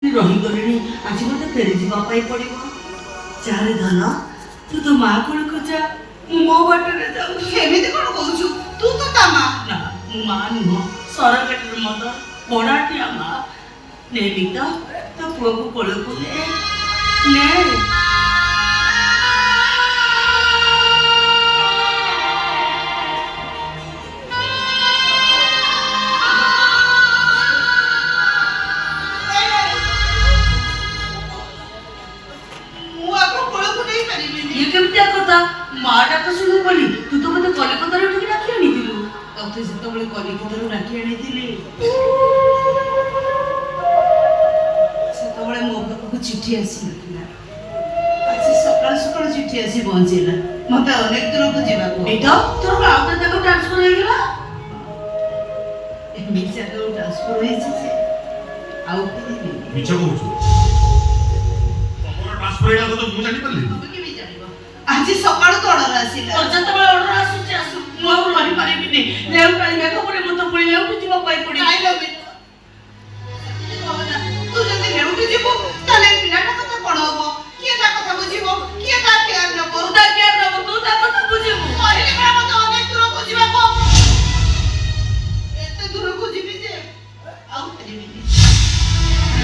ରହିଗଲିଣି ଆଜି ମତେ ଫେରିଯିବା ପାଇଁ ପଡିବ। ଚାରେ ଧନ ତୁ ତ ମା କୋଳକୁ ଯା, ମୁଁ ମୋ ବାଟରେ ଯାଉଛି। ଏମିତି କଣ କହୁଛୁ? ତୁ ତ ତା ମା। ନା ମୁଁ ମା ନୁହଁ, ସରକାରର ମତ ବଡାଟିଆ ମା। ନେ ମିତ ତୋ ପୁଅକୁ କୋଳକୁ ନେ। ମୁଁ ଆଗ କୋଳକୁ ନେଇ ପାରିବିନି। ଇଏ କେମିତିଆ କଥା? ମା ଡାକ ଶୁଣିବୁ ବୋଲି ତୁ ତ ମତେ କଲିକତାରୁ ଟିକେ ଡାକି ଆଣିଥିଲୁ। ତତେ ସେତେବେଳେ କଲିକତାରୁ ଡାକି ଆଣିଥିଲି, ସେତେବେଳେ ମୋ ପାଖକୁ ଚିଠି ଆସିନଥିଲା। ଆଜି ସକାଳୁ ସକାଳୁ ଚିଠି ଆସି ପହଞ୍ଚିଲା। ମତେ ଅନେକ ଦୂରକୁ ଯିବାକୁ। ଏଇତ ତୋର ଆଉ ଗୋଟେ ଜାଗାକୁ ଟ୍ରାନ୍ସଫର ହେଇଗଲା। ଏମିତି ଜାଗାକୁ ଟ୍ରାନ୍ସଫର ହେଇଛି ଯେ ଆଉ ଫେରିବିନି। ମିଛ କହୁଛୁ? ତମର ଟ୍ରାନ୍ସଫର ହେଇଗଲା କଥା ମୁଁ ଜାଣିପାରିଲିନି। ତମେ କେମିତି ଜାଣିବ? ଆଜି ସକାଳୁ ତ ଅର୍ଡର ଆସିଲା। ତୋର ଯେତେବେଳେ ଅର୍ଡର ଆସୁଛି ଆସୁ, ମୁଁ ଆଉ ରହିପାରିବିନି। ଲେଉଟ ଆଣିବାକୁ ପରେ ମତେ ପୁଣି ଲେଉଟି ଯିବା ପାଇଁ ପଡିବ। ନାଇଁ ଲୋ ମିତ, ତୁ ଯଦି ଲେଉଟି ଯିବୁ ତାହେଲେ ପିଲାଟା କଥା କଣ ହବ? କିଏ ତା କଥା ବୁଝିବ? କିଏ ତା କେୟାର ନବ? ତୁ ତା କେୟାର ନବୁ, ତୁ ତା କଥା ବୁଝିବୁ। କହିଲି ପରା ମତେ ଅନେକ ଦୂରକୁ ଯିବାକୁ। ଏତେ ଦୂରକୁ ଯିବି ଯେ ଆଉ ଫେରିବିନି।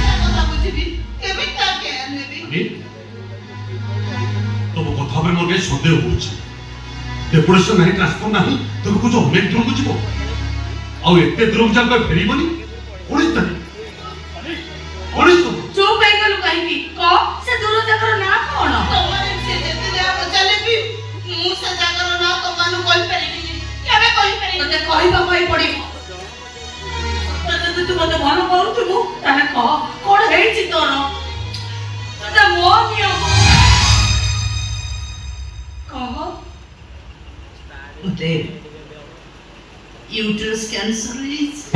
ତା କଥା ବୁଝିବି, କେମିତି ତା କେୟାର ନେବି? ତମ କଥା ଉପରେ ମୋର କାହିଁ ସନ୍ଦେହ ହଉଛି। ଡେପୁଟେସନ ନାହିଁ, ଟ୍ରାନ୍ସଫର ନାହିଁ, ତମେ କହୁଛ ଅନେକ ଦୂରକୁ ଯିବ। ଆଉ ଏତେ ଦୂରକୁ ଯାକ ଫେରିବନି? 19 ତାରିଖ 19 ଚୁପ୍ ହେଇଗଲୁ କାହିଁକି? କହ ସେ ଦୂର ଜାଗାର ନାଁ କଣ? ତମମାନେ ସେ ଯେତେ ଯାହା ପଚାରିଲେ ବି ମୁଁ ସେ ଜାଗାର ନାଁ ତମମାନଙ୍କୁ କହିପାରିବିନି। କେବେ କହିପାରିବିନି? ତତେ କହିବା ପାଇଁ ପଡିବ। ଯଦି ତୁ ମତେ ଭଲ ପାଉଥିବୁ ତାହେଲେ କହ, କଣ ହେଇଛି ତୋର? ତତେ ମୋ ନିୟମ କହ। ମତେ ୟୁଟରସ୍ କ୍ୟାନ୍ସର ହେଇଛି।